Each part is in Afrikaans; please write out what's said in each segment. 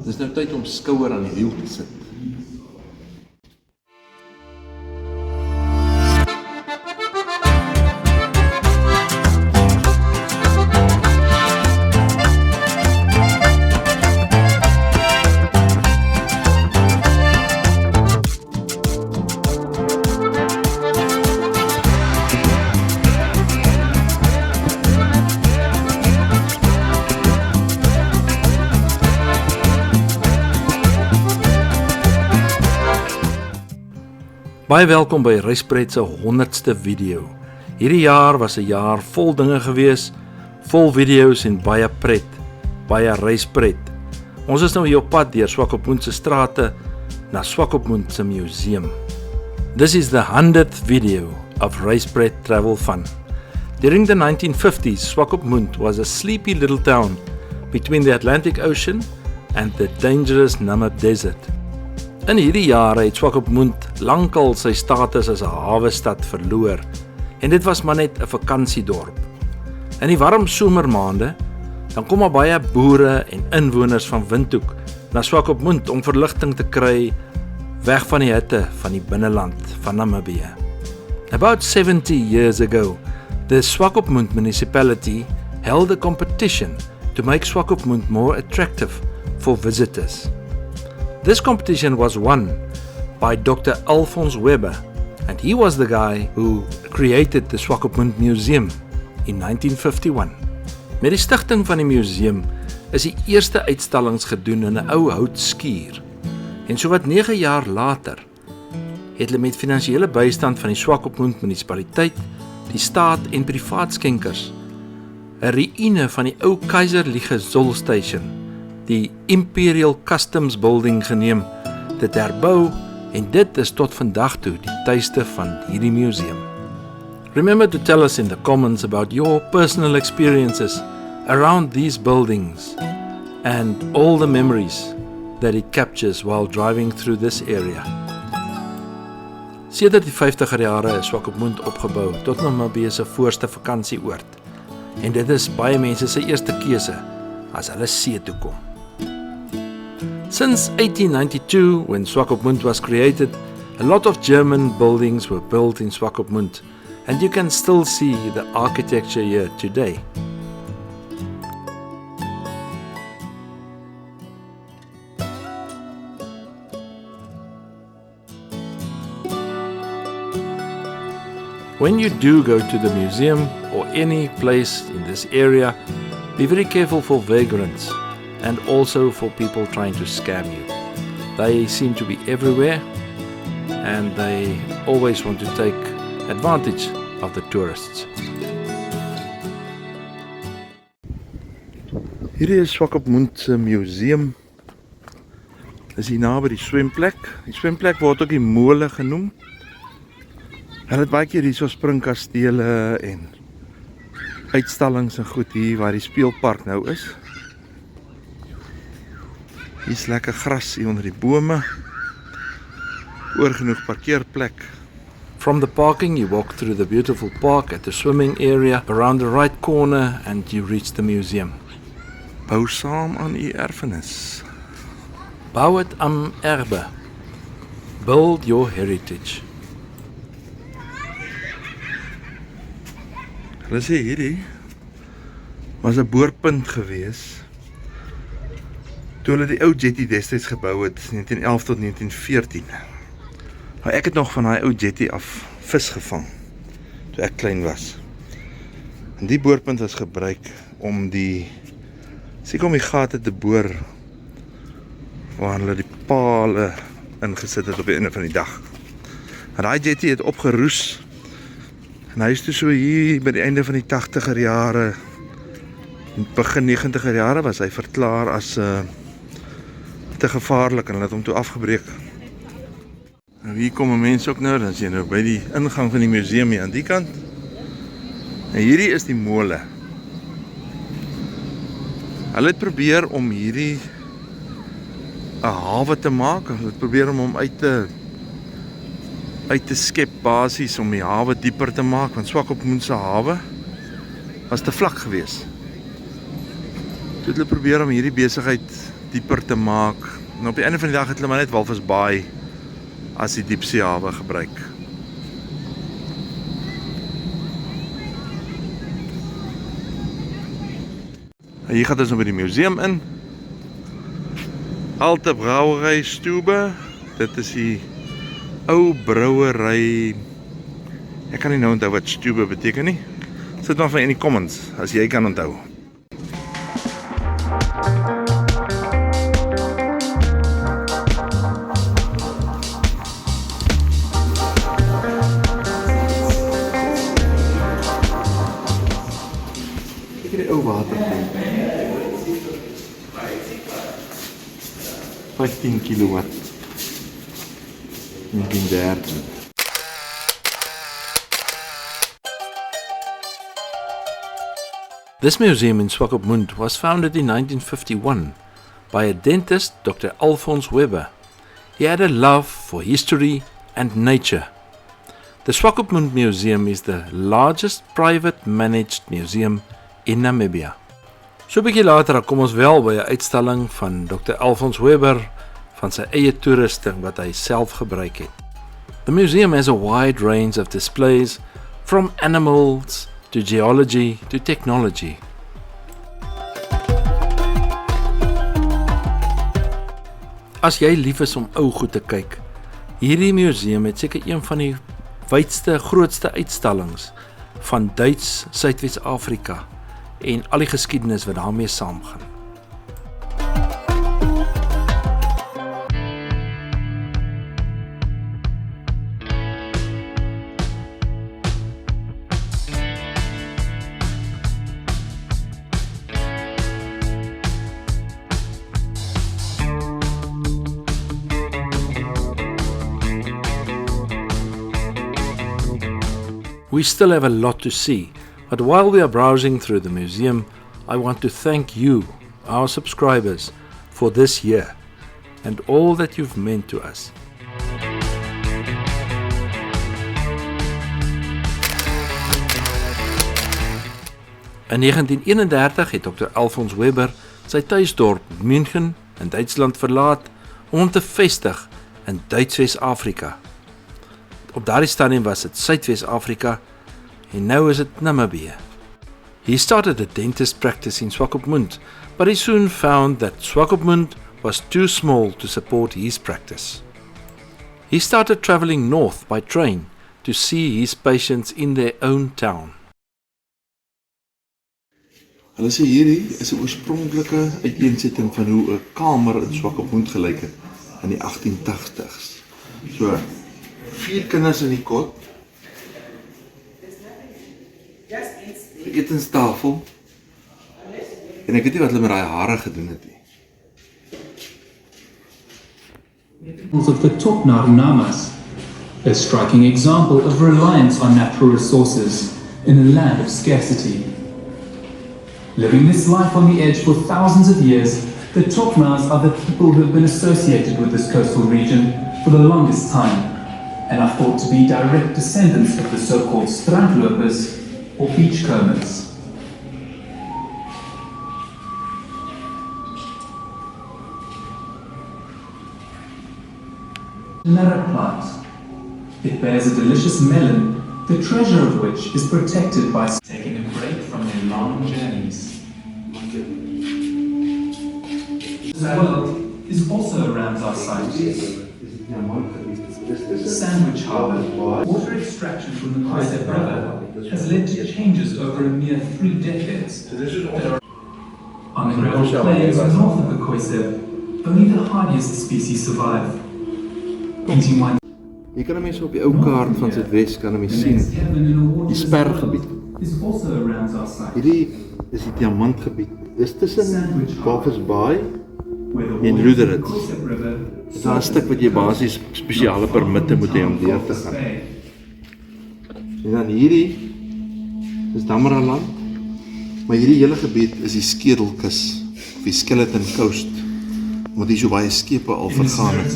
Dis nou tyd om skouer aan die wiel te sit. Baie welkom by Reispret se 100ste video. Hierdie jaar was 'n jaar vol dinge gewees, vol video's en baie pret, baie Reispret. Ons is nou hier op pad deur Swakopmund se strate na Swakopmund se museum. This is the 100th video of Reispret Travel Fun. During the 1950s, Swakopmund was a sleepy little town between the Atlantic Ocean and the dangerous Namib Desert. In hierdie jare het Swakopmund lankal sy status as 'n hawestad verloor en dit was maar net 'n vakansiedorp. In die warm somermaande dan kom maar baie boere en inwoners van Windhoek na Swakopmund om verligting te kry weg van die hitte van die binneland van Namibië. About 70 years ago, the Swakopmund municipality held a competition to make Swakopmund more attractive for visitors. This competition was won by Dr. Alphonse Weber, and he was the guy who created the Swakopmund Museum in 1951. Met die stigting van die museum is die eerste uitstallings gedoen in 'n ou houtskuur. En sowat 9 jaar later het hulle met finansiële bystand van die Swakopmund munisipaliteit, die staat en privaat skenkers 'n ruïne van die ou Keiserliche Zoll Station, die Imperial Customs Building geneem, dit herbou en dit is tot vandag toe die tuiste van hierdie museum. Remember to tell us in the comments about your personal experiences around these buildings and all the memories that it captures while driving through this area. Sedert die 50er jare is Swakopmund opgebou tot Namibië se voorste vakansieoord en dit is baie mense se eerste keuse as hulle see toe kom. Since 1892, when Swakopmund was created, a lot of German buildings were built in Swakopmund, and you can still see the architecture here today. When you do go to the museum or any place in this area, be very careful for vagrants and also for people trying to scam you. They seem to be everywhere and they always want to take advantage of the tourists. Hierdie is Swakopmund se museum. Dis hier naby die swemplek. Die swemplek word ook die mole genoem. Hulle het baie keer hierso springkastele en uitstallings en goed hier waar die speelpark nou is. Hier is lekker gras hier onder die bome. Oorgenoeg parkeerplek. From the parking you walk through the beautiful park at the swimming area around the right corner and you reach the museum. Bou saam aan u erfenis. Bou het am erbe. Build your heritage. Hulle sê hierdie was 'n boorpunt gewees toe hulle die ou jetty destyds gebou het, 1911 tot 1914. Nou ek het nog van daai ou jetty af vis gevang toe ek klein was. En die boorpunt was gebruik om die gate te boor waar hulle die pale ingesit het op die einde van die dag. En daai jetty het opgeroes en hy is toe so hier by die einde van die 80er jare, begin 90er jare was hy verklaar as te gevaarlik en hulle het hom toe afgebreek. Nou hier kom 'n mens ook nou, dan is jy nou by die ingang van die museum hier aan die kant. En hierdie is die mole. Hulle het probeer om hierdie 'n hawe te maak, hulle het probeer om hom uit te skep basies om die hawe dieper te maak, want Swakopmund se hawe was te vlak gewees. Toe het hulle probeer om hierdie besigheid dieper te maak. En op die einde van die dag het hulle maar net Walvis Bay as die diepseehawe gebruik. En hier gaan ons nou by die museum in. Alte Brouwerij Stube. Dit is die ou brouwerij. Ek kan nie nou onthou wat Stube beteken nie. Sit maar in die comments as jy kan onthou. Kyk hierdie ou waterpomp. 15 kilowatt. 1930. This museum in Swakopmund was founded in 1951 by a dentist, Dr. Alphonse Weber. He had a love for history and nature. The Swakopmund Museum is the largest private managed museum in Namibia. So 'n bietjie later kom ons wel by 'n uitstalling van Dr. Alphonse Weber van sy eie toerusting wat hy self gebruik het. The museum has a wide range of displays from animals to geology to technology. As jy lief is om ou goed te kyk, hierdie museum het seker een van die wydste, grootste uitstallings van Duits Suidwes-Afrika en al die geskiedenis wat daarmee saamgaan. We still have a lot to see, but while we are browsing through the museum, I want to thank you, our subscribers, for this year and all that you've meant to us. In 1931 het Dr. Alphonse Weber sy tuisdorp München in Duitsland verlaat om hom te vestig in Duits-Wes-Afrika. Op daardie stadium was dit Suidwes-Afrika en nou is dit Namibië. He started a dentist practice in Swakopmund, but he soon found that Swakopmund was too small to support his practice. He started traveling north by train to see his patients in their own town. Hulle sê hierdie is 'n oorspronklike uiteensetting van hoe 'n kamer in Swakopmund gelyk het in die 1880s. So 4 kinders in die kot. Die etenstafel. En ek weet nie wat hulle met daai hare gedoen het nie. Of the Toknar Namas, a striking example of reliance on natural resources in a land of scarcity. Living this life on the edge for thousands of years, the Toknars are the people who have been associated with this coastal region for the longest time, and are thought to be direct descendants of the so-called strandlopers or beachcombers. The narrow plant. It bears a delicious melon, the treasure of which is protected by taking a break from their long journeys. The world is also around our sight. Sandwich Harbour. Water extraction from the Khoiset River has led to changes over a mere 3 decades. On the gravel plains north of the Khoiset, only the hardiest species survive. Eating one. Jy kan mense op die ou kaart van Suidwes kan mense sien die spergebied. Hierdie is die diamantgebied. Dis tussen Walvis Bay en Luderitz. Dit is 'n stuk wat jy basies spesiale permitte moet hê om deur te gaan. En dan hierdie is Damaraland. Maar hierdie hele gebied is die Skedelkus of die Skeleton Coast, omdat hier so baie skepe al vergaan het.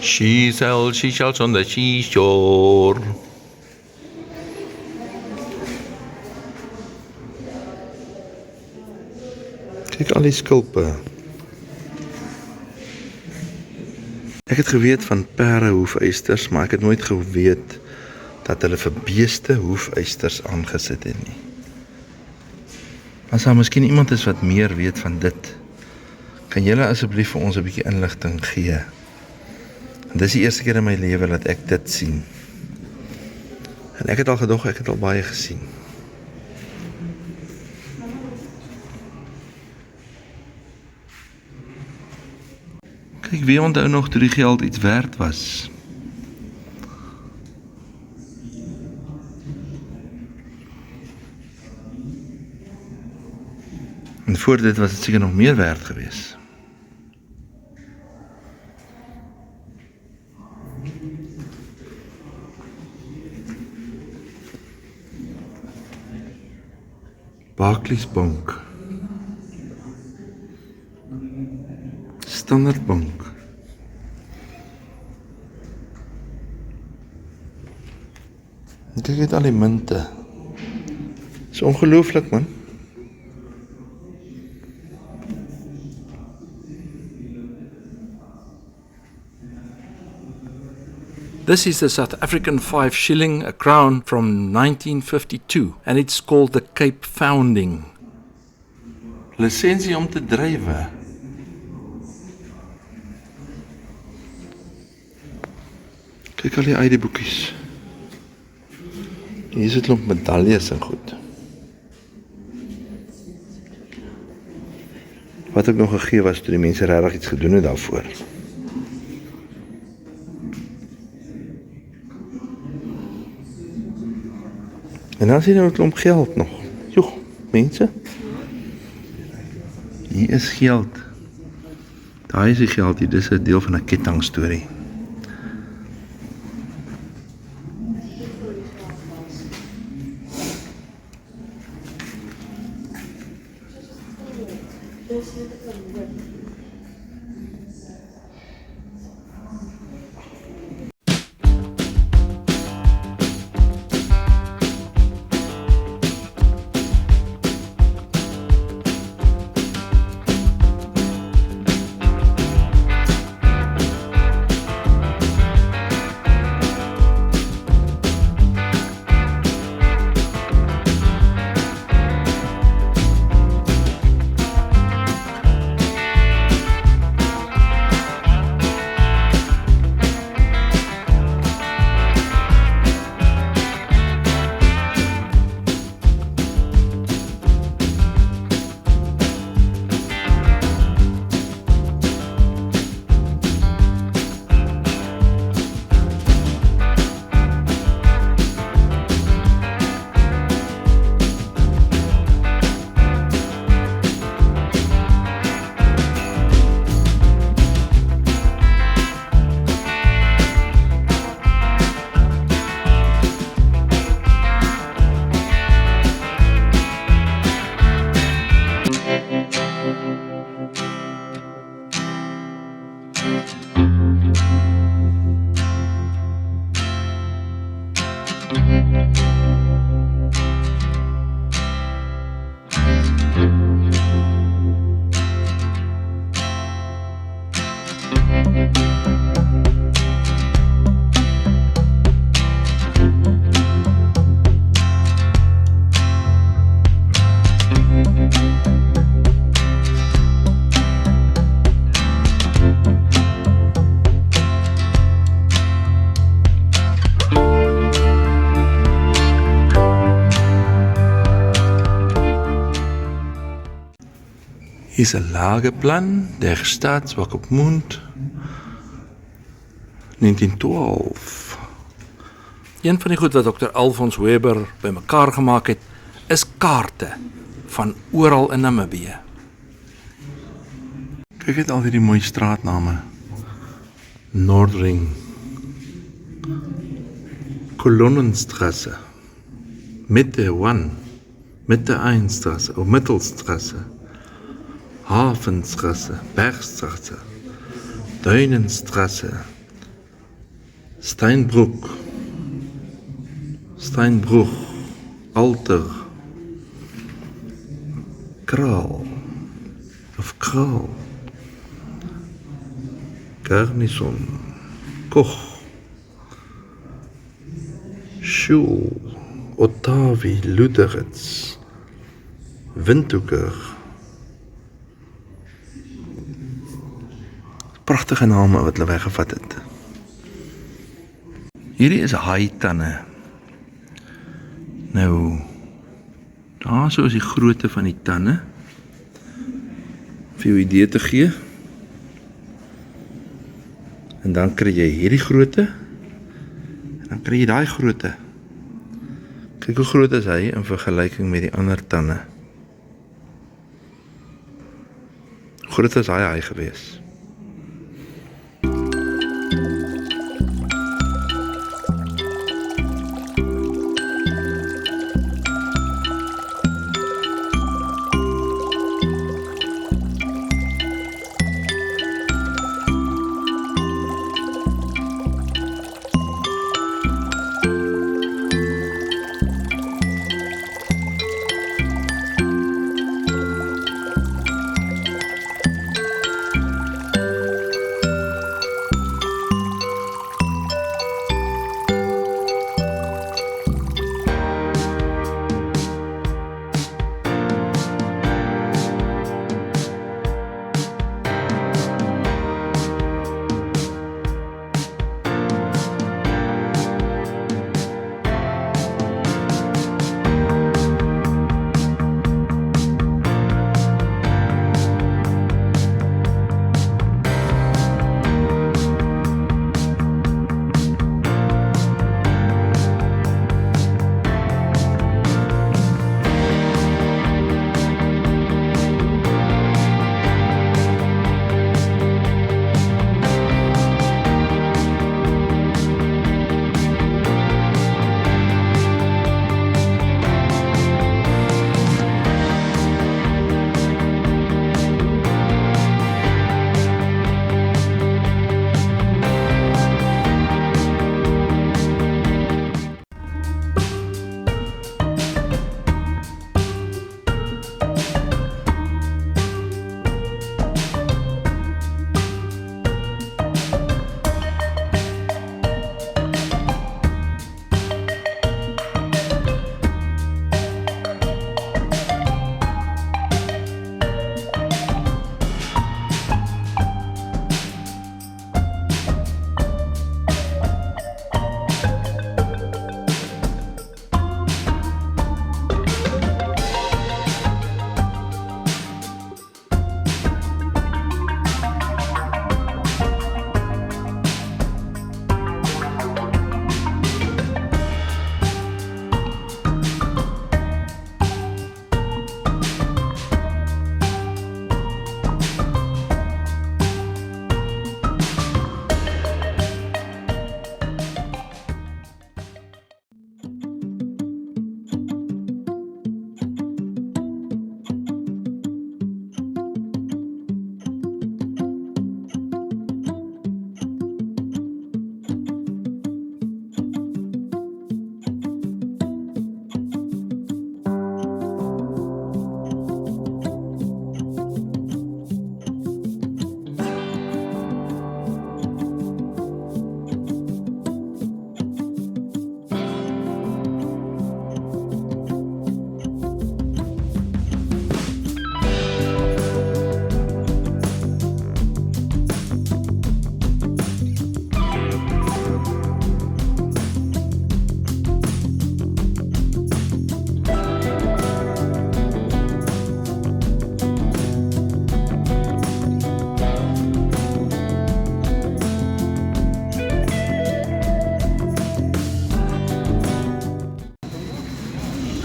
She sells on the seashore. Kyk al die skulpe. Ek het geweet van perde hoefysters, maar ek het nooit geweet dat hulle vir beeste hoefysters aangesit het nie. As daar miskien iemand is wat meer weet van dit, kan julle asseblief vir ons 'n bietjie inligting gee. En dis die eerste keer in my lewe dat ek dit sien. En ek het al gedog, ek het al baie gesien. Kyk, wie onthou nog toe die geld iets werd was? En voor dit was het seker nog meer werd geweest. Barclays Bank, Standard Bank, kyk net al die munte. Is ongelooflik, man. This is the South African 5 shilling, a crown from 1952, and it's called the Cape Founding. Lisensie om te drywe. Kyk al die ID-boekies. Hier is 'n klomp medaljes en goed. Wat ek nog gegee was toe die mense regtig iets gedoen het daarvoor. En dan sien jy nou 'n klomp geld nog. Joh, mense. Hier is geld. Daar is die geld hier, dis 'n deel van 'n kettingstorie. Hier is 'n Lageplan der Staatsswakopmund 1912. Een van die goed wat Dr. Alfons Weber bymekaar gemaak het, is kaarte van oral in Namibië. Kyk net al hierdie mooi straatname. Nordring, Kolonnenstrasse, Mitte 1, Mitte 1 Strasse, of Mittelstrasse, Hafenstrasse, Bergstrasse, Duinenstrasse, Steinbruch, Alter, Kraal, of Kraal, Garnison, Koch, Schul, Ottavi, Luderitz, Windhoeker. Pragtige name wat hulle weggevat het. Hierdie is haaitande. Nou, daar so is die grootte van die tande. Vir jou idee te gee. En dan kry jy hierdie grootte. En dan kry jy daai grootte. Kyk hoe groot is hy in vergelyking met die ander tande. Hoe groot is hy gewees?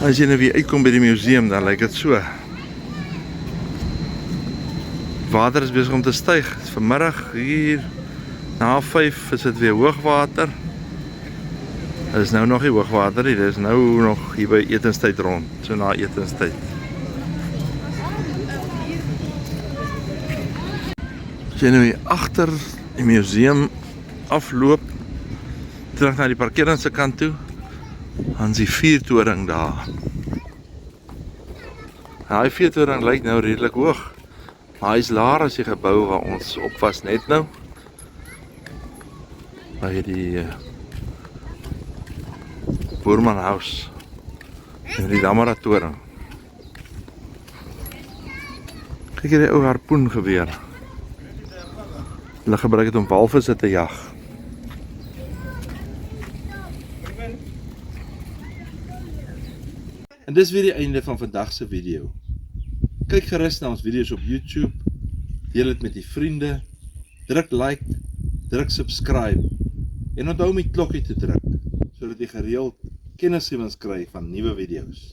As jy nou weer uitkom by die museum, dan lyk dit so. Water is besig om te styg. Vanmiddag hier na 5 is dit weer hoogwater. Dit is nou nog nie hoogwater nie, dit is nou nog hier by etenstyd rond, so na etenstyd. As jy nou hier agter die museum afloop, terug na die parkering se kant toe, dan is die vuurtoring daar. Die vuurtoring lyk nou redelik hoog. Maar hy is laer as die gebou waar ons op was net nou. By die Boerman House en die Damara Toring. Kyk hier die ou harpoen geweer. Hulle gebruik dit om walvisse te jag. En dis weer die einde van vandag se video. Kyk gerus na ons video's op YouTube, deel dit met die vriende, druk like, druk subscribe en onthou om die klokkie te druk, sodat jy gereeld kennisgewings kry van nuwe video's.